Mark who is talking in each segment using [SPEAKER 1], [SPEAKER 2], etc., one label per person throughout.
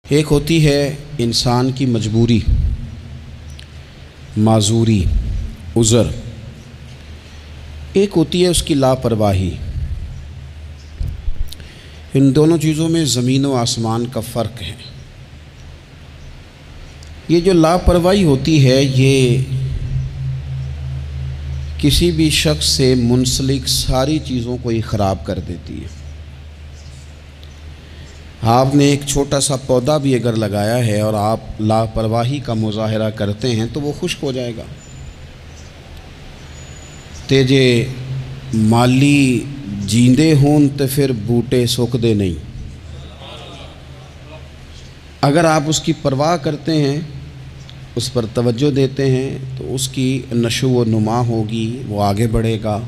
[SPEAKER 1] ایک ہوتی ہے انسان کی مجبوری، معذوری، عذر، ایک ہوتی ہے اس کی لاپرواہی۔ ان دونوں چیزوں میں زمین و آسمان کا فرق ہے۔ یہ جو لاپرواہی ہوتی ہے یہ کسی بھی شخص سے منسلک ساری چیزوں کو ہی خراب کر دیتی ہے۔ آپ نے ایک چھوٹا سا پودا بھی اگر لگایا ہے اور آپ لاپرواہی کا مظاہرہ کرتے ہیں تو وہ خشک ہو جائے گا۔ تے جے مالی جیندے ہون تو پھر بوٹے سوکھ دے نہیں۔ اگر آپ اس کی پرواہ کرتے ہیں، اس پر توجہ دیتے ہیں تو اس کی نشو و نما ہوگی، وہ آگے بڑھے گا،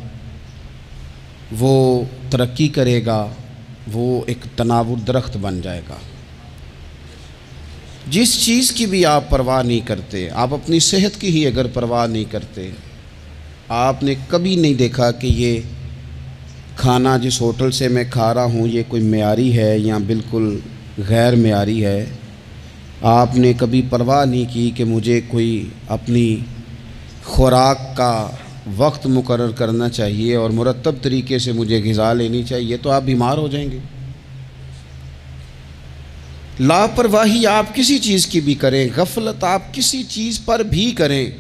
[SPEAKER 1] وہ ترقی کرے گا، وہ ایک تناور درخت بن جائے گا۔ جس چیز کی بھی آپ پرواہ نہیں کرتے، آپ اپنی صحت کی ہی اگر پرواہ نہیں کرتے، آپ نے کبھی نہیں دیکھا کہ یہ کھانا جس ہوٹل سے میں کھا رہا ہوں یہ کوئی معیاری ہے یا بالکل غیر معیاری ہے۔ آپ نے کبھی پرواہ نہیں کی کہ مجھے کوئی اپنی خوراک کا وقت مقرر کرنا چاہیے اور مرتب طریقے سے مجھے غذا لینی چاہیے، تو آپ بیمار ہو جائیں گے۔ لاپرواہی آپ کسی چیز کی بھی کریں، غفلت آپ کسی چیز پر بھی کریں،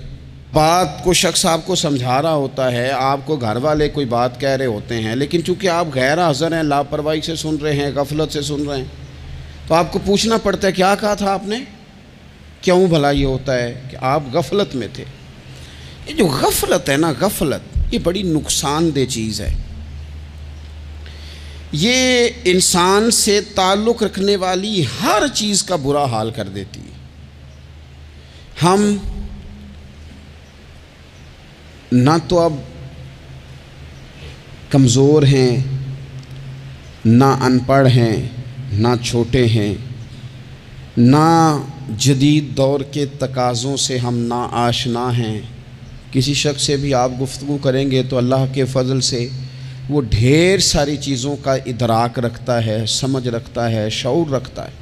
[SPEAKER 1] بات کو شخص آپ کو سمجھا رہا ہوتا ہے، آپ کو گھر والے کوئی بات کہہ رہے ہوتے ہیں، لیکن چونکہ آپ غیر حاضر ہیں، لاپرواہی سے سن رہے ہیں، غفلت سے سن رہے ہیں، تو آپ کو پوچھنا پڑتا ہے کیا کہا تھا آپ نے؟ کیوں بھلا یہ ہوتا ہے کہ آپ غفلت میں تھے؟ یہ جو غفلت ہے نا، غفلت یہ بڑی نقصان دہ چیز ہے۔ یہ انسان سے تعلق رکھنے والی ہر چیز کا برا حال کر دیتی ہے۔ ہم نہ تو اب کمزور ہیں، نہ ان پڑھ ہیں، نہ چھوٹے ہیں، نہ جدید دور کے تقاضوں سے ہم نا آشنا ہیں۔ کسی شخص سے بھی آپ گفتگو کریں گے تو اللہ کے فضل سے وہ ڈھیر ساری چیزوں کا ادراک رکھتا ہے، سمجھ رکھتا ہے، شعور رکھتا ہے۔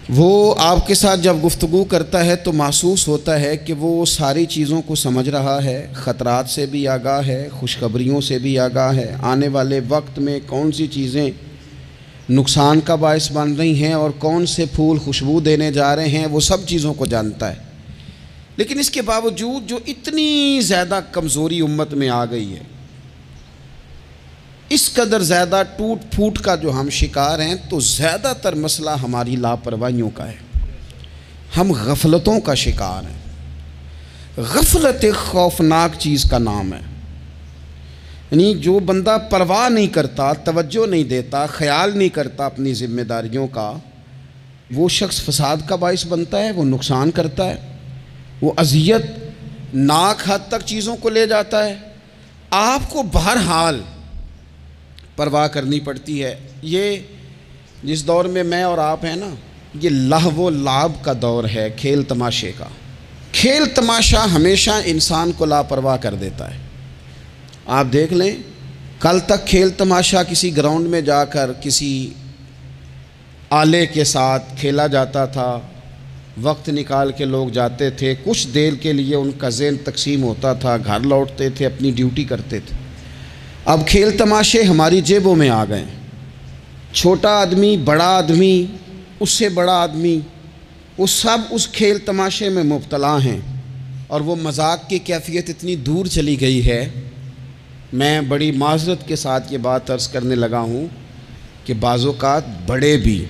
[SPEAKER 1] وہ آپ کے ساتھ جب گفتگو کرتا ہے تو محسوس ہوتا ہے کہ وہ ساری چیزوں کو سمجھ رہا ہے، خطرات سے بھی آگاہ ہے، خوشخبریوں سے بھی آگاہ ہے، آنے والے وقت میں کون سی چیزیں نقصان کا باعث بن رہی ہیں اور کون سے پھول خوشبو دینے جا رہے ہیں، وہ سب چیزوں کو جانتا ہے۔ لیکن اس کے باوجود جو اتنی زیادہ کمزوری امت میں آ گئی ہے، اس قدر زیادہ ٹوٹ پھوٹ کا جو ہم شکار ہیں، تو زیادہ تر مسئلہ ہماری لاپرواہیوں کا ہے۔ ہم غفلتوں کا شکار ہیں۔ غفلت ایک خوفناک چیز کا نام ہے۔ یعنی جو بندہ پرواہ نہیں کرتا، توجہ نہیں دیتا، خیال نہیں کرتا اپنی ذمہ داریوں کا، وہ شخص فساد کا باعث بنتا ہے، وہ نقصان کرتا ہے، وہ اذیت ناک حد تک چیزوں کو لے جاتا ہے۔ آپ کو بہرحال پرواہ کرنی پڑتی ہے۔ یہ جس دور میں میں اور آپ ہیں نا، یہ لہو و لعب کا دور ہے، کھیل تماشے کا۔ کھیل تماشا ہمیشہ انسان کو لاپرواہ کر دیتا ہے۔ آپ دیکھ لیں، کل تک کھیل تماشا کسی گراؤنڈ میں جا کر کسی آلے کے ساتھ کھیلا جاتا تھا، وقت نکال کے لوگ جاتے تھے، کچھ دیر کے لیے ان کا ذہن تقسیم ہوتا تھا، گھر لوٹتے تھے، اپنی ڈیوٹی کرتے تھے۔ اب کھیل تماشے ہماری جیبوں میں آ گئے۔ چھوٹا آدمی، بڑا آدمی، اس سے بڑا آدمی، وہ سب اس کھیل تماشے میں مبتلا ہیں، اور وہ مذاق کی کیفیت اتنی دور چلی گئی ہے، میں بڑی معذرت کے ساتھ یہ بات عرض کرنے لگا ہوں کہ بعض اوقات بڑے بھی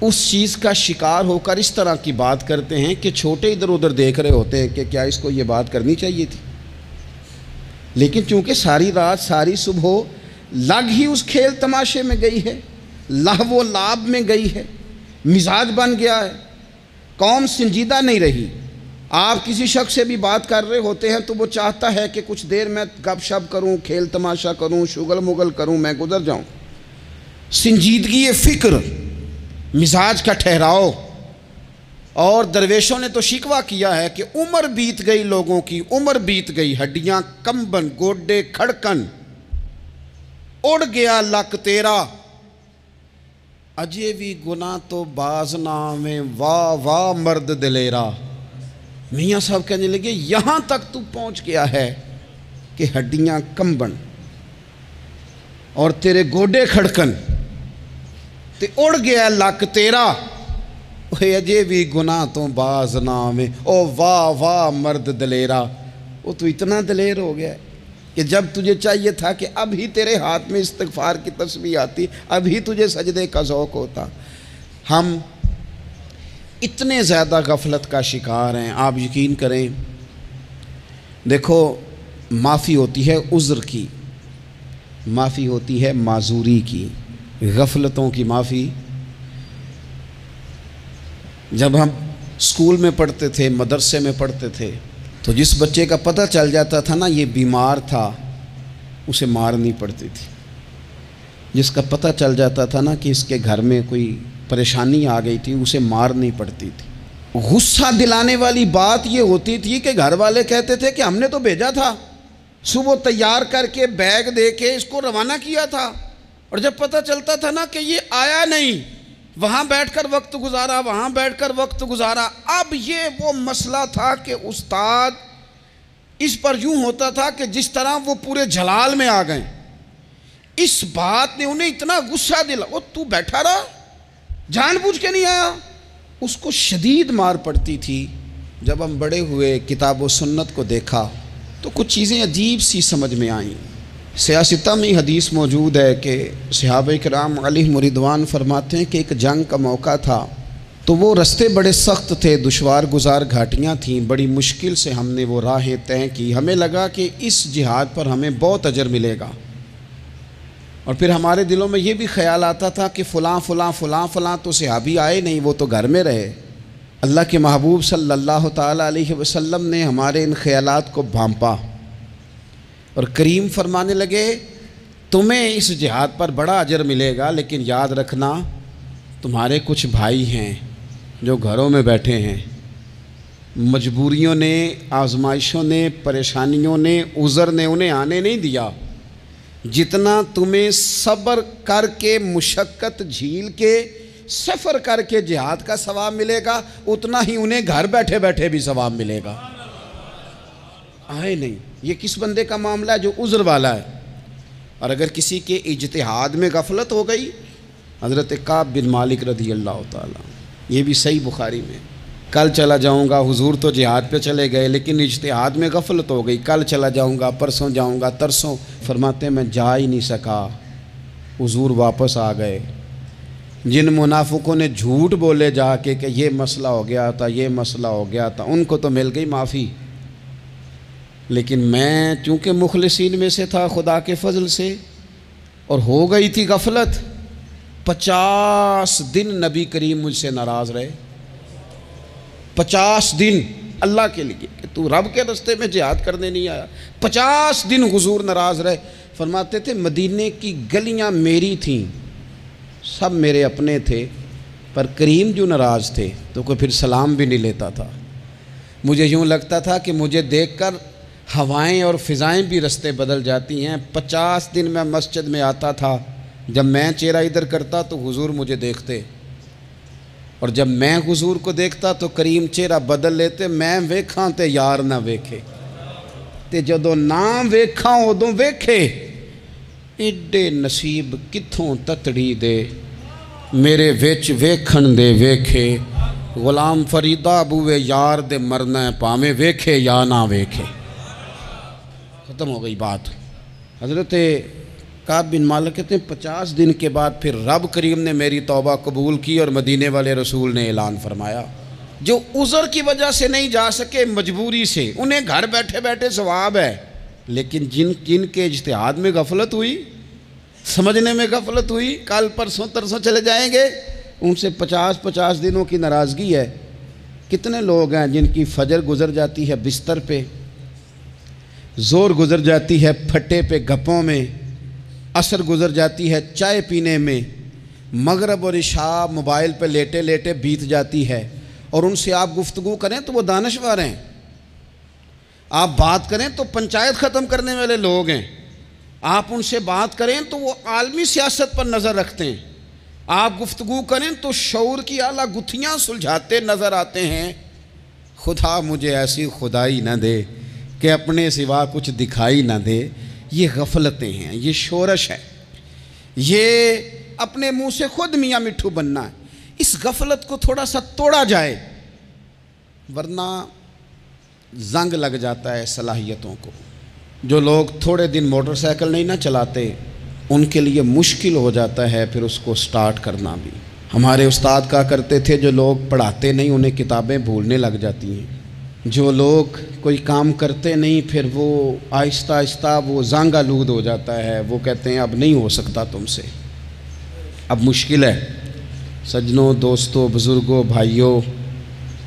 [SPEAKER 1] اس چیز کا شکار ہو کر اس طرح کی بات کرتے ہیں کہ چھوٹے ادھر ادھر دیکھ رہے ہوتے ہیں کہ کیا اس کو یہ بات کرنی چاہیے تھی، لیکن چونکہ ساری رات ساری صبح لگ ہی اس کھیل تماشے میں گئی ہے، لہو و لعب میں گئی ہے، مزاج بن گیا ہے، قوم سنجیدہ نہیں رہی۔ آپ کسی شخص سے بھی بات کر رہے ہوتے ہیں تو وہ چاہتا ہے کہ کچھ دیر میں گپ شپ کروں، کھیل تماشا کروں، شغل مغل کروں، میں گزر جاؤں۔ سنجیدگی فکر، مزاج کا ٹھہراؤ۔ اور درویشوں نے تو شکوہ کیا ہے کہ عمر بیت گئی، لوگوں کی عمر بیت گئی، ہڈیاں کمبن، گوڈے کھڑکن، اڑ گیا لک تیرا۔ اجے بھی گناہ تو باز نامے واہ واہ مرد دلیرا۔ میاں صاحب کہنے لگے یہاں تک تو پہنچ گیا ہے کہ ہڈیاں کمبن اور تیرے گوڈے کھڑکن تے اڑ گیا لک تیرا، اجے بھی گناہ تو باز نامے او واہ واہ مرد دلیرا۔ وہ تو اتنا دلیر ہو گیا کہ جب تجھے چاہیے تھا کہ اب ہی تیرے ہاتھ میں استغفار کی تسبیح آتی، اب ہی تجھے سجدے کا ذوق ہوتا۔ ہم اتنے زیادہ غفلت کا شکار ہیں، آپ یقین کریں۔ دیکھو، معافی ہوتی ہے عذر کی، معافی ہوتی ہے معذوری کی، غفلتوں کی معافی۔ جب ہم اسکول میں پڑھتے تھے، مدرسے میں پڑھتے تھے، تو جس بچے کا پتہ چل جاتا تھا نا یہ بیمار تھا، اسے مار نہیں پڑتی تھی۔ جس کا پتہ چل جاتا تھا نا کہ اس کے گھر میں کوئی پریشانی آ گئی تھی، اسے مار نہیں پڑتی تھی۔ غصہ دلانے والی بات یہ ہوتی تھی کہ گھر والے کہتے تھے کہ ہم نے تو بھیجا تھا، صبح تیار کر کے بیگ دے کے اس کو روانہ کیا تھا، اور جب پتہ چلتا تھا نا کہ یہ آیا نہیں، وہاں بیٹھ کر وقت گزارا، وہاں بیٹھ کر وقت گزارا۔ اب یہ وہ مسئلہ تھا کہ استاد اس پر یوں ہوتا تھا کہ جس طرح وہ پورے جلال میں آ گئے۔ اس بات نے انہیں اتنا غصہ دلا، وہ تو بیٹھا رہا، جان بوجھ کے نہیں آیا، اس کو شدید مار پڑتی تھی۔ جب ہم بڑے ہوئے، کتاب و سنت کو دیکھا تو کچھ چیزیں عجیب سی سمجھ میں آئیں۔ سیاستہ میں حدیث موجود ہے کہ صحابہ کرام علیہم رضوان فرماتے ہیں کہ ایک جنگ کا موقع تھا، تو وہ رستے بڑے سخت تھے، دشوار گزار گھاٹیاں تھیں، بڑی مشکل سے ہم نے وہ راہیں طے کی۔ ہمیں لگا کہ اس جہاد پر ہمیں بہت اجر ملے گا، اور پھر ہمارے دلوں میں یہ بھی خیال آتا تھا کہ فلاں فلاں فلاں فلاں تو صحابی آئے نہیں، وہ تو گھر میں رہے۔ اللہ کے محبوب صلی اللہ تعالیٰ علیہ وسلم نے ہمارے ان خیالات کو بھانپا اور کریم فرمانے لگے تمہیں اس جہاد پر بڑا اجر ملے گا، لیکن یاد رکھنا تمہارے کچھ بھائی ہیں جو گھروں میں بیٹھے ہیں، مجبوریوں نے، آزمائشوں نے، پریشانیوں نے، عذر نے انہیں آنے نہیں دیا۔ جتنا تمہیں صبر کر کے، مشقت جھیل کے، سفر کر کے جہاد کا ثواب ملے گا، اتنا ہی انہیں گھر بیٹھے بیٹھے بھی ثواب ملے گا۔ آئے نہیں، یہ کس بندے کا معاملہ ہے جو عذر والا ہے؟ اور اگر کسی کے اجتہاد میں غفلت ہو گئی، حضرت کعب بن مالک رضی اللہ تعالیٰ، یہ بھی صحیح بخاری میں، کل چلا جاؤں گا، حضور تو جہاد پہ چلے گئے لیکن اجتہاد میں غفلت ہو گئی، کل چلا جاؤں گا، پرسوں جاؤں گا، ترسوں، فرماتے ہیں میں جا ہی نہیں سکا، حضور واپس آ گئے۔ جن منافقوں نے جھوٹ بولے جا کے کہ یہ مسئلہ ہو گیا تھا، یہ مسئلہ ہو گیا تھا، ان کو تو مل گئی معافی، لیکن میں چونکہ مخلصین میں سے تھا خدا کے فضل سے، اور ہو گئی تھی غفلت، 50 دن نبی کریم مجھ سے ناراض رہے۔ 50 دن اللہ کے لیے کہ تو رب کے رستے میں جہاد کرنے نہیں آیا، 50 دن حضور ناراض رہے۔ فرماتے تھے مدینے کی گلیاں میری تھیں، سب میرے اپنے تھے، پر کریم جو ناراض تھے تو کوئی پھر سلام بھی نہیں لیتا تھا۔ مجھے یوں لگتا تھا کہ مجھے دیکھ کر ہوائیں اور فضائیں بھی رستے بدل جاتی ہیں۔ 50 دن میں مسجد میں آتا تھا، جب میں چہرہ ادھر کرتا تو حضور مجھے دیکھتے، اور جب میں حضور کو دیکھتا تو کریم چہرہ بدل لیتے، میں ویکھاں تے یار نہ ویکھے، تے جدوں نہ ویکھاں ادوں ویکھے، ایڈے نصیب کتھوں تتڑی دے میرے وچ ویکھن دے ویکھے، غلام فریدہ بوئے یار دے مرنا ہے پاویں ویکھے یا نہ ویکھے۔ ختم ہو گئی بات۔ حضرت کعب بن مالک کہتے ہیں 50 دن کے بعد پھر رب کریم نے میری توبہ قبول کی اور مدینے والے رسول نے اعلان فرمایا جو عذر کی وجہ سے نہیں جا سکے، مجبوری سے، انہیں گھر بیٹھے بیٹھے ثواب ہے، لیکن جن کے اجتہاد میں غفلت ہوئی، سمجھنے میں غفلت ہوئی، کل پرسوں ترسوں چلے جائیں گے، ان سے 50 دنوں کی ناراضگی ہے۔ کتنے لوگ ہیں جن کی فجر گزر جاتی ہے بستر پہ، زور گزر جاتی ہے پھٹے پہ گپوں میں، عصر گزر جاتی ہے چائے پینے میں، مغرب اور عشاء موبائل پہ لیٹے لیٹے بیت جاتی ہے، اور ان سے آپ گفتگو کریں تو وہ دانشور ہیں، آپ بات کریں تو پنچایت ختم کرنے والے لوگ ہیں، آپ ان سے بات کریں تو وہ عالمی سیاست پر نظر رکھتے ہیں، آپ گفتگو کریں تو شعور کی اعلیٰ گتھیاں سلجھاتے نظر آتے ہیں. خدا مجھے ایسی خدائی نہ دے کہ اپنے سوا کچھ دکھائی نہ دے. یہ غفلتیں ہیں، یہ شورش ہے، یہ اپنے منہ سے خود میاں مٹھو بننا ہے. اس غفلت کو تھوڑا سا توڑا جائے ورنہ زنگ لگ جاتا ہے صلاحیتوں کو. جو لوگ تھوڑے دن موٹر سائیکل نہیں نہ چلاتے ان کے لیے مشکل ہو جاتا ہے پھر اس کو سٹارٹ کرنا بھی. ہمارے استاد کہا کرتے تھے جو لوگ پڑھاتے نہیں انہیں کتابیں بھولنے لگ جاتی ہیں. جو لوگ کوئی کام کرتے نہیں پھر وہ آہستہ آہستہ وہ زنگ آلود ہو جاتا ہے. وہ کہتے ہیں اب نہیں ہو سکتا تم سے، اب مشکل ہے. سجنوں، دوستوں، بزرگوں، بھائیوں،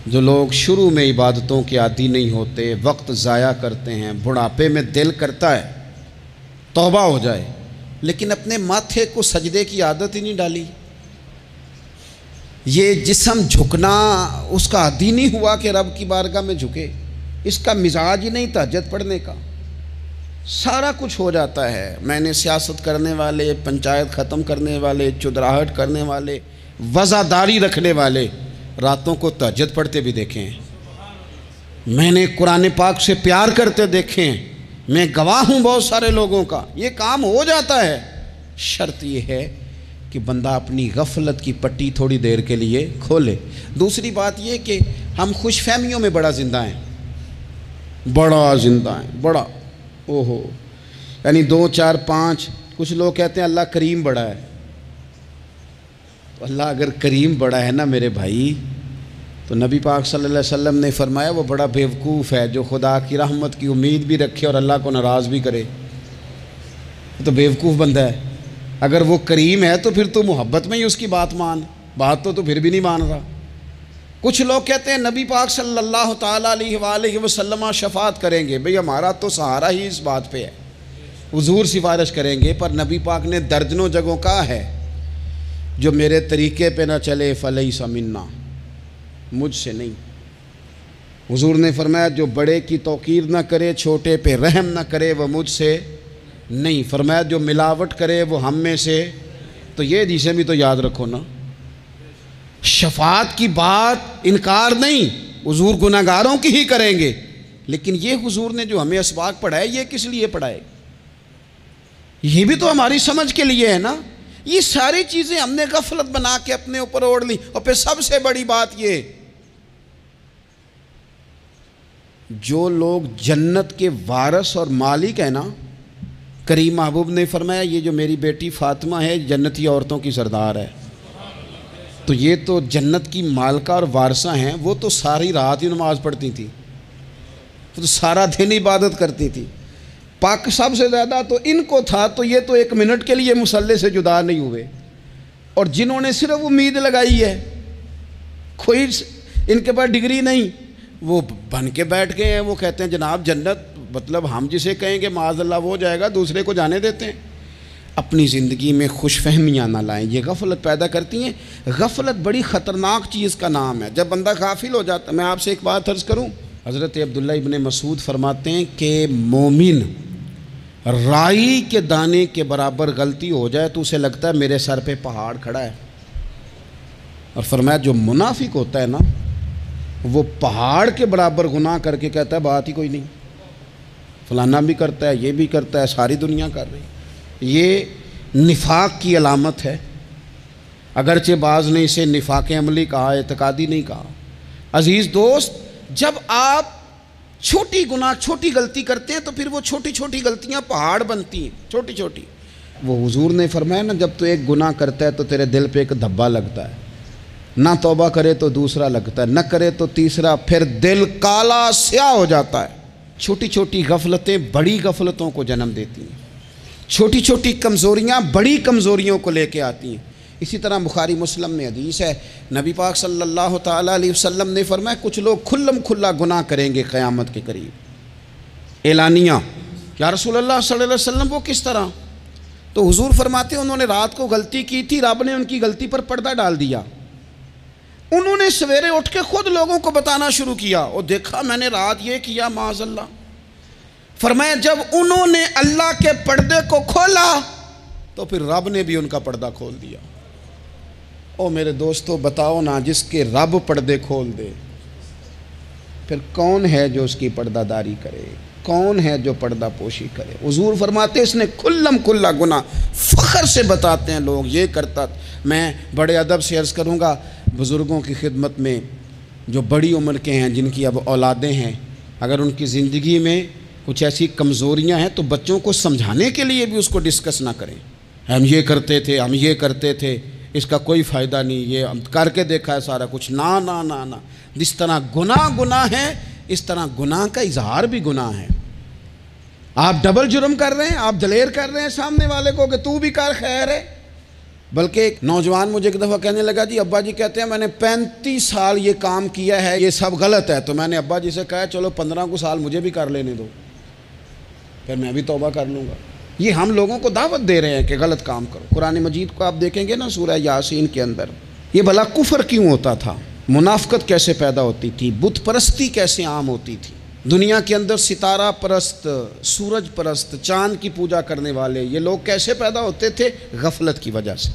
[SPEAKER 1] جو لوگ شروع میں عبادتوں کے عادی نہیں ہوتے، وقت ضائع کرتے ہیں، بڑھاپے میں دل کرتا ہے توبہ ہو جائے، لیکن اپنے ماتھے کو سجدے کی عادت ہی نہیں ڈالی. یہ جسم جھکنا اس کا عادی نہیں ہوا کہ رب کی بارگاہ میں جھکے. اس کا مزاج ہی نہیں تہجد پڑھنے کا. سارا کچھ ہو جاتا ہے. میں نے سیاست کرنے والے، پنچایت ختم کرنے والے، چدراہٹ کرنے والے، وزاداری رکھنے والے راتوں کو تہجد پڑھتے بھی دیکھے ہیں. میں نے قرآن پاک سے پیار کرتے دیکھے ہیں. میں گواہ ہوں بہت سارے لوگوں کا. یہ کام ہو جاتا ہے. شرط یہ ہے کہ بندہ اپنی غفلت کی پٹی تھوڑی دیر کے لیے کھولے. دوسری بات یہ کہ ہم خوش فہمیوں میں بڑا زندہ ہیں، بڑا زندہ ہیں، بڑا اوہو، یعنی 2 4 5. کچھ لوگ کہتے ہیں اللہ کریم بڑا ہے. تو اللہ اگر کریم بڑا ہے نا میرے بھائی، تو نبی پاک صلی اللہ علیہ وسلم نے فرمایا وہ بڑا بیوقوف ہے جو خدا کی رحمت کی امید بھی رکھے اور اللہ کو ناراض بھی کرے. تو بیوقوف بندہ ہے. اگر وہ کریم ہے تو پھر تو محبت میں ہی اس کی بات مان. بات تو پھر بھی نہیں مان رہا. کچھ لوگ کہتے ہیں نبی پاک صلی اللہ تعالیٰ علیہ وآلہ وسلم شفاعت کریں گے. بھئی ہمارا تو سہارا ہی اس بات پہ ہے، حضور سفارش کریں گے. پر نبی پاک نے درجنوں جگہوں کہا ہے جو میرے طریقے پہ نہ چلے فلیس منا، مجھ سے نہیں. حضور نے فرمایا جو بڑے کی توقیر نہ کرے، چھوٹے پہ رحم نہ کرے، وہ مجھ سے نہیں. فرمایا جو ملاوٹ کرے وہ ہم میں سے. تو یہ حدیثیں بھی تو یاد رکھو نا. شفاعت کی بات انکار نہیں، حضور گناہگاروں کی ہی کریں گے. لیکن یہ حضور نے جو ہمیں اسباق پڑھائے یہ کس لیے پڑھائے؟ یہ بھی تو ہماری سمجھ کے لیے ہے نا. یہ ساری چیزیں ہم نے غفلت بنا کے اپنے اوپر اوڑھ لی. اور پھر سب سے بڑی بات یہ، جو لوگ جنت کے وارث اور مالک ہیں نا، کریم محبوب نے فرمایا یہ جو میری بیٹی فاطمہ ہے جنتی عورتوں کی سردار ہے. تو یہ تو جنت کی مالکہ اور وارثہ ہیں. وہ تو ساری رات ہی نماز پڑھتی تھی، وہ تو سارا دن عبادت کرتی تھی. پاک سب سے زیادہ تو ان کو تھا. تو یہ تو 1 منٹ کے لیے مصلی سے جدا نہیں ہوئے. اور جنہوں نے صرف امید لگائی ہے، کوئی ان کے پاس ڈگری نہیں، وہ بن کے بیٹھ گئے ہیں. وہ کہتے ہیں جناب جنت مطلب ہم جسے کہیں گے معاذ اللہ وہ جائے گا، دوسرے کو جانے دیتے ہیں. اپنی زندگی میں خوش فہمیاں نہ لائیں، یہ غفلت پیدا کرتی ہیں. غفلت بڑی خطرناک چیز کا نام ہے. جب بندہ غافل ہو جاتا ہے. میں آپ سے ایک بات عرض کروں، حضرت عبداللہ ابن مسعود فرماتے ہیں کہ مومن رائی کے دانے کے برابر غلطی ہو جائے تو اسے لگتا ہے میرے سر پہ پہاڑ کھڑا ہے. اور فرمایا جو منافق ہوتا ہے نا، وہ پہاڑ کے برابر گناہ کر کے کہتا ہے بات ہی کوئی نہیں، فلانا بھی کرتا ہے، یہ بھی کرتا ہے، ساری دنیا کر رہی. یہ نفاق کی علامت ہے. اگرچہ بعض نے اسے نفاق عملی کہا، اعتقادی نہیں کہا. عزیز دوست، جب آپ چھوٹی غلطی کرتے ہیں تو پھر وہ چھوٹی چھوٹی غلطیاں پہاڑ بنتی ہیں، چھوٹی چھوٹی. وہ حضور نے فرمایا نا جب تو ایک گناہ کرتا ہے تو تیرے دل پہ ایک دھبا لگتا ہے، نہ توبہ کرے تو دوسرا لگتا ہے، نہ کرے تو تیسرا، پھر دل کالا سیاہ ہو جاتا ہے. چھوٹی چھوٹی غفلتیں بڑی غفلتوں کو جنم دیتی ہیں. چھوٹی چھوٹی کمزوریاں بڑی کمزوریوں کو لے کے آتی ہیں. اسی طرح بخاری مسلم میں حدیث ہے، نبی پاک صلی اللہ تعالیٰ علیہ وسلم نے فرمایا کچھ لوگ کھلم کھلا گناہ کریں گے قیامت کے قریب. اعلانیہ، یا رسول اللہ صلی اللہ علیہ وسلم وہ کس طرح؟ تو حضور فرماتے ہیں انہوں نے رات کو غلطی کی تھی، رب نے ان کی غلطی پر پردہ ڈال دیا. انہوں نے سویرے اٹھ کے خود لوگوں کو بتانا شروع کیا، اور دیکھا میں نے رات یہ کیا معاذ اللہ. فرمایا جب انہوں نے اللہ کے پردے کو کھولا تو پھر رب نے بھی ان کا پردہ کھول دیا. او میرے دوستو بتاؤ نا، جس کے رب پردے کھول دے پھر کون ہے جو اس کی پردہ داری کرے؟ کون ہے جو پردہ پوشی کرے؟ حضور فرماتے اس نے کلم کلا گناہ، فخر سے بتاتے ہیں لوگ یہ کرتا۔ میں بڑے ادب سے عرض کروں گا بزرگوں کی خدمت میں جو بڑی عمر کے ہیں، جن کی اب اولادیں ہیں، اگر ان کی زندگی میں کچھ ایسی کمزوریاں ہیں تو بچوں کو سمجھانے کے لیے بھی اس کو ڈسکس نہ کریں۔ ہم یہ کرتے تھے، ہم یہ کرتے تھے، اس کا کوئی فائدہ نہیں، یہ ہم کر کے دیکھا ہے سارا کچھ۔ نہ نہ نہ نہ، جس طرح گناہ ہے اس طرح گناہ کا اظہار بھی گناہ ہے۔ آپ ڈبل جرم کر رہے ہیں، آپ دلیر کر رہے ہیں سامنے والے کو کہ تو بھی کر، خیر ہے۔ بلکہ ایک نوجوان مجھے ایک دفعہ کہنے لگا جی ابا جی کہتے ہیں میں نے 35 سال یہ کام کیا ہے، یہ سب غلط ہے۔ تو میں نے ابا جی سے کہا چلو 15 کو سال مجھے بھی کر لینے دو، پھر میں بھی توبہ کر لوں گا۔ یہ ہم لوگوں کو دعوت دے رہے ہیں کہ غلط کام کرو۔ قرآن مجید کو آپ دیکھیں گے نا سورہ یاسین کے اندر، یہ بھلا کفر کیوں ہوتا تھا، منافقت کیسے پیدا ہوتی تھی، بت پرستی کیسے عام ہوتی تھی، دنیا کے اندر ستارہ پرست، سورج پرست، چاند کی پوجا کرنے والے یہ لوگ کیسے پیدا ہوتے تھے؟ غفلت کی وجہ سے۔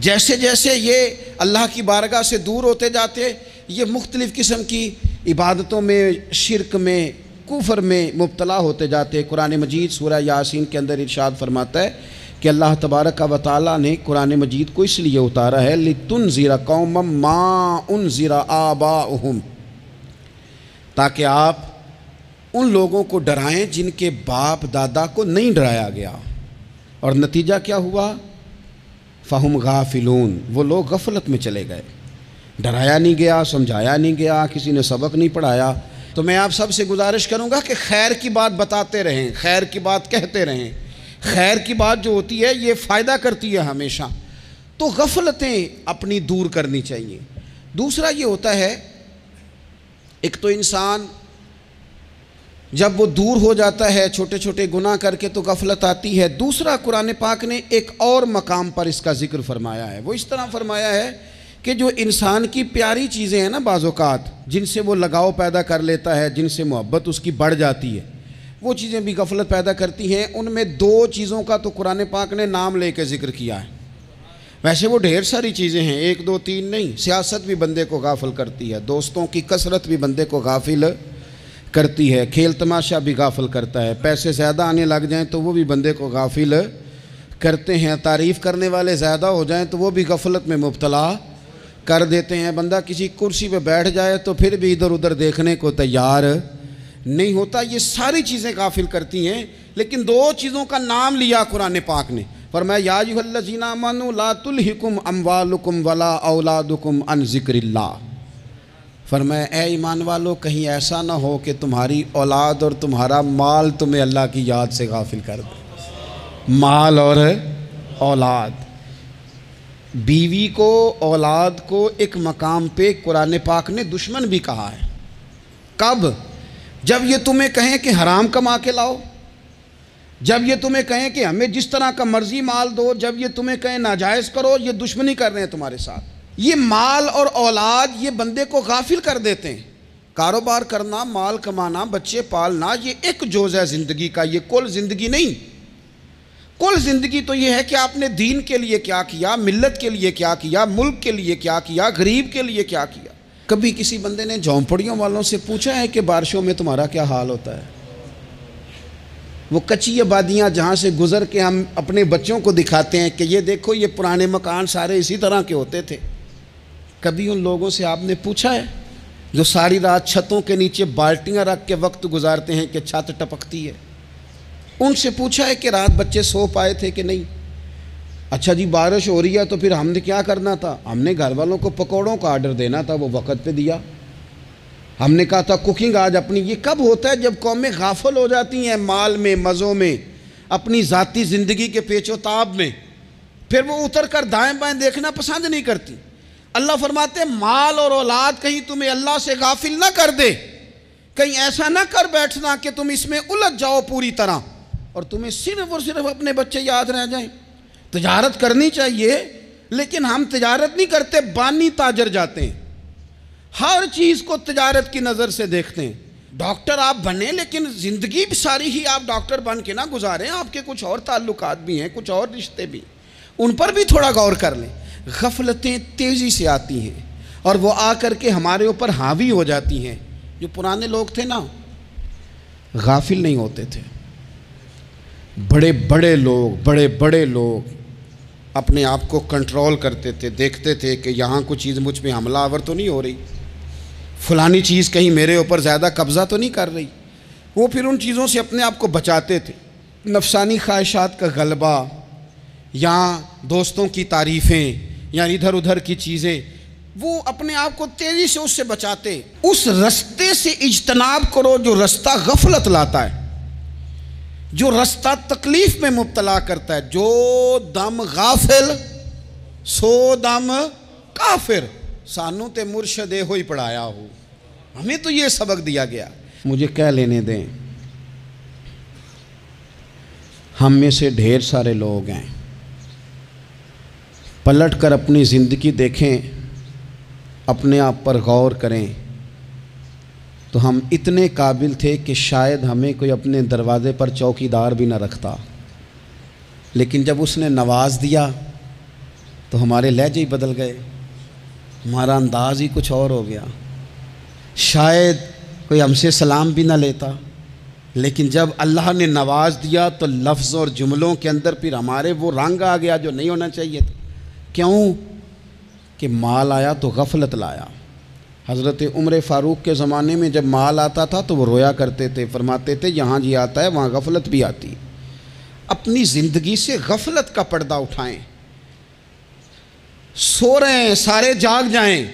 [SPEAKER 1] جیسے جیسے یہ اللہ کی بارگاہ سے دور ہوتے جاتے، یہ مختلف قسم کی عبادتوں میں، شرک میں، کفر میں مبتلا ہوتے جاتے۔ قرآن مجید سورہ یاسین کے اندر ارشاد فرماتا ہے کہ اللہ تبارک و تعالیٰ نے قرآن مجید کو اس لیے اتارا ہے لِتُنذِرَ قَوْمًا مَا أُنذِرَ آبَاؤُهُمْ، تاکہ آپ ان لوگوں کو ڈرائیں جن کے باپ دادا کو نہیں ڈرایا گیا۔ اور نتیجہ کیا ہوا؟ فَهُمْ غَافِلُونَ، وہ لوگ غفلت میں چلے گئے، ڈرایا نہیں گیا، سمجھایا نہیں گیا، کسی نے سبق نہیں پڑھایا۔ تو میں آپ سب سے گزارش کروں گا کہ خیر کی بات بتاتے رہیں، خیر کی بات کہتے رہیں۔ خیر کی بات جو ہوتی ہے یہ فائدہ کرتی ہے ہمیشہ، تو غفلتیں اپنی دور کرنی چاہیے۔ دوسرا یہ ہوتا ہے، ایک تو انسان جب وہ دور ہو جاتا ہے چھوٹے چھوٹے گناہ کر کے تو غفلت آتی ہے۔ دوسرا قرآن پاک نے ایک اور مقام پر اس کا ذکر فرمایا ہے، وہ اس طرح فرمایا ہے کہ جو انسان کی پیاری چیزیں ہیں نا بعض اوقات، جن سے وہ لگاؤ پیدا کر لیتا ہے، جن سے محبت اس کی بڑھ جاتی ہے، وہ چیزیں بھی غفلت پیدا کرتی ہیں۔ ان میں 2 چیزوں کا تو قرآن پاک نے نام لے کے ذکر کیا ہے۔ ویسے وہ ڈھیر ساری چیزیں ہیں، 1 2 3 نہیں۔ سیاست بھی بندے کو غافل کرتی ہے، دوستوں کی کثرت بھی بندے کو غافل کرتی ہے، کھیل تماشا بھی غافل کرتا ہے، پیسے زیادہ آنے لگ جائیں تو وہ بھی بندے کو غافل کرتے ہیں، تعریف کرنے والے زیادہ ہو جائیں تو وہ بھی غفلت میں مبتلا کر دیتے ہیں۔ بندہ کسی کرسی پہ بیٹھ جائے تو پھر بھی ادھر ادھر دیکھنے کو تیار نہیں ہوتا۔ یہ ساری چیزیں غافل کرتی ہیں، لیکن 2 چیزوں کا نام لیا قرآن پاک نے، فرمایا یا ایھا الذین آمنوا لا تلھکم اموالکم ولا اولادکم عن ذکر اللہ۔ فرمایا اے ایمان والو، کہیں ایسا نہ ہو کہ تمہاری اولاد اور تمہارا مال تمہیں اللہ کی یاد سے غافل کر دے۔ مال اور اولاد، بیوی کو، اولاد کو ایک مقام پہ قرآن پاک نے دشمن بھی کہا ہے۔ کب؟ جب یہ تمہیں کہیں کہ حرام کما کے لاؤ، جب یہ تمہیں کہیں کہ ہمیں جس طرح کا مرضی مال دو، جب یہ تمہیں کہیں ناجائز کرو، یہ دشمنی کر رہے ہیں تمہارے ساتھ۔ یہ مال اور اولاد یہ بندے کو غافل کر دیتے ہیں۔ کاروبار کرنا، مال کمانا، بچے پالنا، یہ ایک جزء ہے زندگی کا، یہ کل زندگی نہیں۔ کل زندگی تو یہ ہے کہ آپ نے دین کے لیے کیا کیا، ملت کے لیے کیا کیا، ملک کے لیے کیا کیا، غریب کے لیے کیا کیا۔ کبھی کسی بندے نے جھونپڑیوں والوں سے پوچھا ہے کہ بارشوں میں تمہارا کیا حال ہوتا ہے؟ وہ کچی آبادیاں جہاں سے گزر کے ہم اپنے بچوں کو دکھاتے ہیں کہ یہ دیکھو یہ پرانے مکان سارے اسی طرح کے ہوتے تھے، کبھی ان لوگوں سے آپ نے پوچھا ہے جو ساری رات چھتوں کے نیچے بالٹیاں رکھ کے وقت گزارتے ہیں کہ چھت ٹپکتی ہے؟ ان سے پوچھا ہے کہ رات بچے سو پائے تھے کہ نہیں؟ اچھا جی بارش ہو رہی ہے تو پھر ہم نے کیا کرنا تھا؟ ہم نے گھر والوں کو پکوڑوں کا آرڈر دینا تھا، وہ وقت پہ دیا۔ ہم نے کہا تھا کوکنگ آج اپنی۔ یہ کب ہوتا ہے؟ جب قومیں غافل ہو جاتی ہیں مال میں، مزوں میں، اپنی ذاتی زندگی کے پیچ و تاب میں، پھر وہ اتر کر دائیں بائیں دیکھنا پسند نہیں کرتی۔ اللہ فرماتے ہیں مال اور اولاد کہیں تمہیں اللہ سے غافل نہ کر دے، کہیں ایسا نہ کر بیٹھنا کہ تم اس میں الجھ جاؤ پوری طرح اور تمہیں صرف اور صرف اپنے بچے یاد رہ جائیں۔ تجارت کرنی چاہیے، لیکن ہم تجارت نہیں کرتے، بانی تاجر جاتے ہیں، ہر چیز کو تجارت کی نظر سے دیکھتے ہیں۔ ڈاکٹر آپ بنیں لیکن زندگی ساری ہی آپ ڈاکٹر بن کے نہ گزاریں، آپ کے کچھ اور تعلقات بھی ہیں، کچھ اور رشتے بھی، ان پر بھی تھوڑا غور کر لیں۔ غفلتیں تیزی سے آتی ہیں اور وہ آ کر کے ہمارے اوپر حاوی ہو جاتی ہیں۔ جو پرانے لوگ تھے نا، غافل نہیں ہوتے تھے۔ بڑے بڑے لوگ اپنے آپ کو کنٹرول کرتے تھے، دیکھتے تھے کہ یہاں کوئی چیز مجھ پہ حملہ آور تو نہیں ہو رہی، فلانی چیز کہیں میرے اوپر زیادہ قبضہ تو نہیں کر رہی۔ وہ پھر ان چیزوں سے اپنے آپ کو بچاتے تھے۔ نفسانی خواہشات کا غلبہ یا دوستوں کی تعریفیں یا ادھر ادھر کی چیزیں، وہ اپنے آپ کو تیزی سے اس سے بچاتے۔ اس رستے سے اجتناب کرو جو رستہ غفلت لاتا ہے، جو رستہ تکلیف میں مبتلا کرتا ہے۔ جو دم غافل سو دم کافر، سانو تے مرشد ہوئی پڑھایا ہو، ہمیں تو یہ سبق دیا گیا۔ مجھے کہہ لینے دیں، ہم میں سے ڈھیر سارے لوگ ہیں، پلٹ کر اپنی زندگی دیکھیں، اپنے آپ پر غور کریں، تو ہم اتنے قابل تھے کہ شاید ہمیں کوئی اپنے دروازے پر چوکیدار بھی نہ رکھتا، لیکن جب اس نے نواز دیا تو ہمارے لہجے ہی بدل گئے، ہمارا انداز ہی کچھ اور ہو گیا۔ شاید کوئی ہم سے سلام بھی نہ لیتا، لیکن جب اللہ نے نواز دیا تو لفظ اور جملوں کے اندر پھر ہمارے وہ رنگ آ گیا جو نہیں ہونا چاہیے تھا۔ کیوں؟ کہ مال آیا تو غفلت لایا۔ حضرت عمر فاروق کے زمانے میں جب مال آتا تھا تو وہ رویا کرتے تھے، فرماتے تھے یہاں جی آتا ہے وہاں غفلت بھی آتی۔ اپنی زندگی سے غفلت کا پردہ اٹھائیں۔ سو رہے ہیں، سارے جاگ جائیں،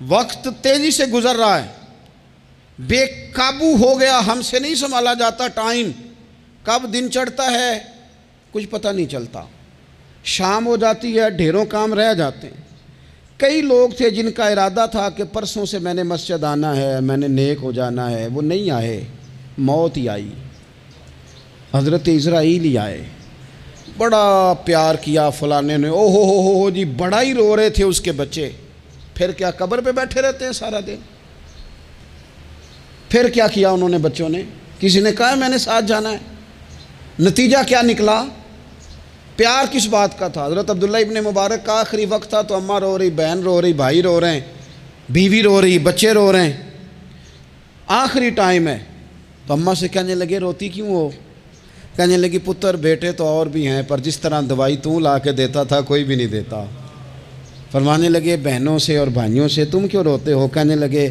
[SPEAKER 1] وقت تیزی سے گزر رہا ہے، بے قابو ہو گیا، ہم سے نہیں سنبھالا جاتا ٹائم، کب دن چڑھتا ہے کچھ پتہ نہیں چلتا، شام ہو جاتی ہے، ڈھیروں کام رہ جاتے ہیں۔ کئی لوگ تھے جن کا ارادہ تھا کہ پرسوں سے میں نے مسجد آنا ہے، میں نے نیک ہو جانا ہے، وہ نہیں آئے، موت ہی آئی، حضرت اسرائیل ہی آئے۔ بڑا پیار کیا فلانے نے، او ہو جی، بڑا ہی رو رہے تھے اس کے بچے، پھر کیا قبر پہ بیٹھے رہتے ہیں سارا دن؟ پھر کیا کیا انہوں نے بچوں نے؟ کسی نے کہا میں نے ساتھ جانا ہے؟ نتیجہ کیا نکلا؟ پیار کس بات کا تھا؟ حضرت عبداللہ ابن مبارک کا آخری وقت تھا تو اماں رو رہی، بہن رو رہی، بھائی رو رہے ہیں، بیوی رو رہی، بچے رو رہے ہیں، آخری ٹائم ہے تو اماں سے کہنے لگے روتی کیوں ہو؟ کہنے لگی پتر بیٹے تو اور بھی ہیں پر جس طرح دوائی تو لا کے دیتا تھا کوئی بھی نہیں دیتا۔ فرمانے لگے بہنوں سے اور بھائیوں سے تم کیوں روتے ہو؟ کہنے لگے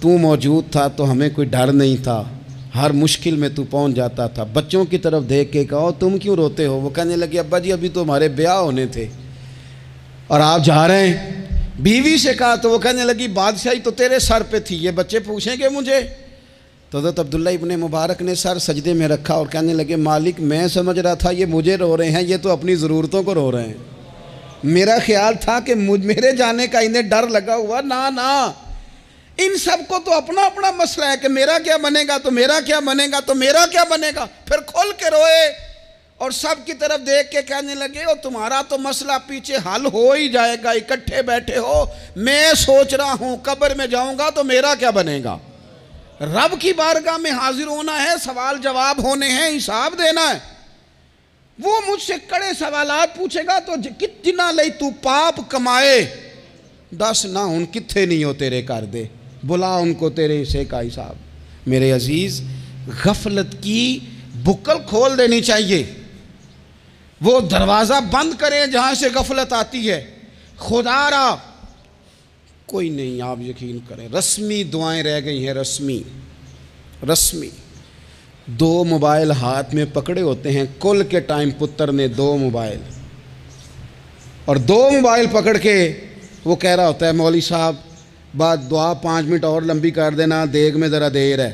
[SPEAKER 1] تو موجود تھا تو ہمیں کوئی ڈر نہیں تھا، ہر مشکل میں تو پہنچ جاتا تھا۔ بچوں کی طرف دیکھ کے کہو تم کیوں روتے ہو؟ وہ کہنے لگے ابا جی ابھی تو ہمارے بیاہ ہونے تھے اور آپ جا رہے ہیں۔ بیوی سے کہا تو وہ کہنے لگی بادشاہی تو تیرے سر پہ تھی، یہ بچے پوچھیں گے مجھے؟ تو حضرت عبداللہ ابن مبارک نے سر سجدے میں رکھا اور کہنے لگے مالک میں سمجھ رہا تھا یہ مجھے رو رہے ہیں، یہ تو اپنی ضرورتوں کو رو رہے ہیں، میرا خیال تھا کہ میرے جانے کا انہیں ڈر لگا ہوا۔ نا ان سب کو تو اپنا اپنا مسئلہ ہے کہ میرا کیا بنے گا تو میرا کیا بنے گا تو میرا کیا بنے گا، پھر کھول کے روئے اور سب کی طرف دیکھ کے کہنے لگے اور تمہارا تو مسئلہ پیچھے حل ہو ہی جائے گا، اکٹھے بیٹھے ہو، میں سوچ رہا ہوں قبر میں جاؤں گا تو میرا کیا بنے گا۔ رب کی بارگاہ میں حاضر ہونا ہے، سوال جواب ہونے ہیں، حساب دینا ہے۔ وہ مجھ سے کڑے سوالات پوچھے گا تو کتنا لئی تو پاپ کمائے، دس نہ ان کتھے نہیں ہو تیرے کر دے، بلا ان کو تیرے حصے کا حساب۔ میرے عزیز غفلت کی بکل کھول دینی چاہیے، وہ دروازہ بند کریں جہاں سے غفلت آتی ہے۔ خدا را کوئی نہیں، آپ یقین کریں رسمی دعائیں رہ گئی ہیں، رسمی 2 موبائل ہاتھ میں پکڑے ہوتے ہیں، کل کے ٹائم پتر نے 2 موبائل اور 2 موبائل پکڑ کے وہ کہہ رہا ہوتا ہے مولوی صاحب بات دعا 5 منٹ اور لمبی کر دینا، دیگ میں ذرا دیر ہے۔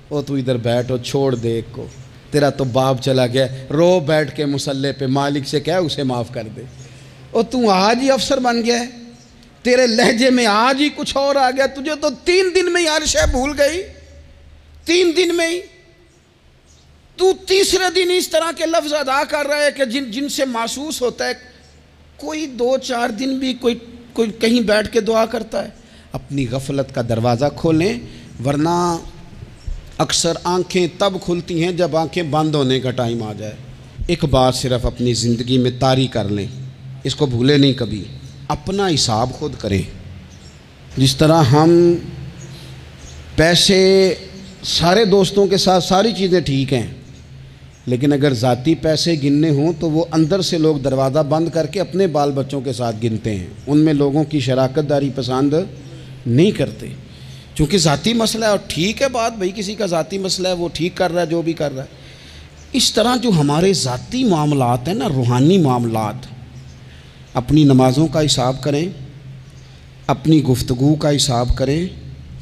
[SPEAKER 1] وہ تو ادھر بیٹھو، چھوڑ دیگ کو، تیرا تو باپ چلا گیا، رو بیٹھ کے مصلے پہ، مالک سے کہہ اسے معاف کر دے۔ اور تو آج ہی افسر بن گیا ہے، تیرے لہجے میں آج ہی کچھ اور آ گیا، تجھے تو 3 دن میں ہی ہر شے بھول گئی، 3 دن میں ہی تو تیسرے دن اس طرح کے لفظ ادا کر رہا ہے کہ جن سے محسوس ہوتا ہے کوئی 2-4 دن بھی کوئی کہیں بیٹھ کے دعا کرتا ہے۔ اپنی غفلت کا دروازہ کھولیں، ورنہ اکثر آنکھیں تب کھلتی ہیں جب آنکھیں بند ہونے کا ٹائم آ جائے۔ ایک بات صرف اپنی زندگی میں طاری کر لیں، اس کو بھولے نہیں کبھی، اپنا حساب خود کرے۔ جس طرح ہم پیسے سارے دوستوں کے ساتھ ساری چیزیں ٹھیک ہیں، لیکن اگر ذاتی پیسے گننے ہوں تو وہ اندر سے لوگ دروازہ بند کر کے اپنے بال بچوں کے ساتھ گنتے ہیں، ان میں لوگوں کی شراکت داری پسند نہیں کرتے، چونکہ ذاتی مسئلہ ہے۔ اور ٹھیک ہے بات، بھئی کسی کا ذاتی مسئلہ ہے، وہ ٹھیک کر رہا ہے جو بھی کر رہا ہے۔ اس طرح جو ہمارے ذاتی معاملات ہیں نا، روحانی معاملات، اپنی نمازوں کا حساب کریں، اپنی گفتگو کا حساب کریں،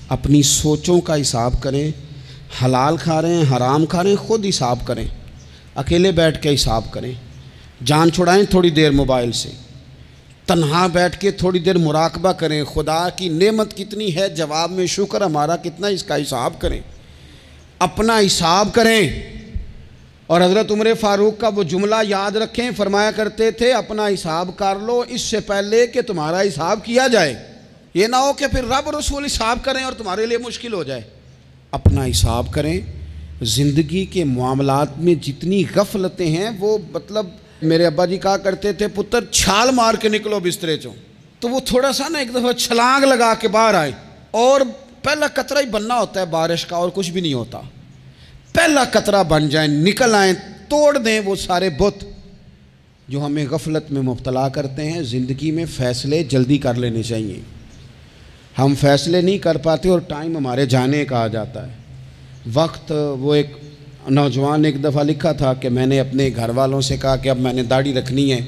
[SPEAKER 1] اپنی سوچوں کا حساب کریں، حلال کھا رہے ہیں حرام کھا رہے ہیں خود حساب کریں، اکیلے بیٹھ کے حساب کریں، جان چھڑائیں تھوڑی دیر موبائل سے، تنہا بیٹھ کے تھوڑی دیر مراقبہ کریں، خدا کی نعمت کتنی ہے، جواب میں شکر ہمارا کتنا، اس کا حساب کریں، اپنا حساب کریں۔ اور حضرت عمر فاروق کا وہ جملہ یاد رکھیں، فرمایا کرتے تھے اپنا حساب کر لو اس سے پہلے کہ تمہارا حساب کیا جائے، یہ نہ ہو کہ پھر رب رسول حساب کریں اور تمہارے لیے مشکل ہو جائے۔ اپنا حساب کریں۔ زندگی کے معاملات میں جتنی غفلتیں ہیں، وہ مطلب میرے ابا جی کہا کرتے تھے پتر چھال مار کے نکلو بسترے چوں، تو وہ تھوڑا سا نا ایک دفعہ چھلانگ لگا کے باہر آئے، اور پہلا قطرہ ہی بننا ہوتا ہے بارش کا، اور کچھ بھی نہیں ہوتا، پہلا قطرہ بن جائیں، نکل آئیں، توڑ دیں وہ سارے بت جو ہمیں غفلت میں مبتلا کرتے ہیں۔ زندگی میں فیصلے جلدی کر لینے چاہیے، ہم فیصلے نہیں کر پاتے اور ٹائم ہمارے جانے کا آ جاتا ہے وقت۔ وہ ایک نوجوان نے ایک دفعہ لکھا تھا کہ میں نے اپنے گھر والوں سے کہا کہ اب میں نے داڑھی رکھنی ہے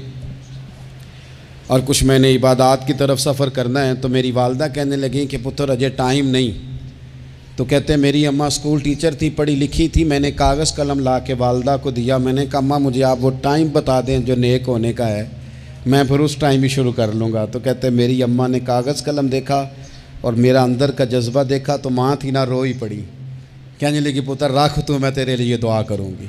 [SPEAKER 1] اور کچھ میں نے عبادات کی طرف سفر کرنا ہے، تو میری والدہ کہنے لگیں کہ پتر اجے ٹائم نہیں۔ تو کہتے ہیں میری اماں اسکول ٹیچر تھی، پڑھی لکھی تھی، میں نے کاغذ قلم لا کے والدہ کو دیا، میں نے کہا اماں مجھے آپ وہ ٹائم بتا دیں جو نیک ہونے کا ہے، میں پھر اس ٹائم ہی شروع کر لوں گا۔ تو کہتے ہیں میری اماں نے کاغذ قلم دیکھا اور میرا اندر کا جذبہ دیکھا تو ماں تھی نہ روئی پڑی، کہنے لگی پتر رکھ تو میں تیرے لیے دعا کروں گی،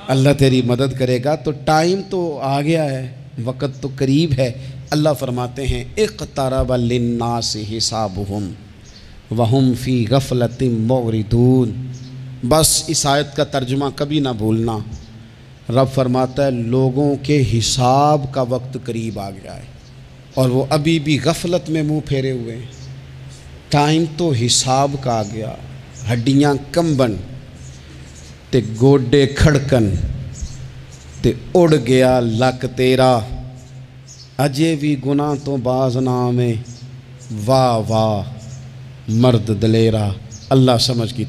[SPEAKER 1] اللہ تیری مدد کرے گا۔ تو ٹائم تو آ گیا ہے، وقت تو قریب ہے۔ اللہ فرماتے ہیں اقترب للناس حسابہم وہم فی غفلۃ معرضون۔ بس اس آیت کا ترجمہ کبھی نہ بھولنا، رب فرماتا ہے لوگوں کے حساب کا وقت قریب آ گیا ہے اور وہ ابھی بھی غفلت میں منہ پھیرے ہوئے ہیں۔ ٹائم تو حساب کا آ گیا، ہڈیاں کمبن تے گوڈے کھڑکن تے اڑ گیا لک تیرا، اجے بھی گناہ تو باز نہ آویں، واہ واہ مرد دلیرا۔ اللہ سمجھ کی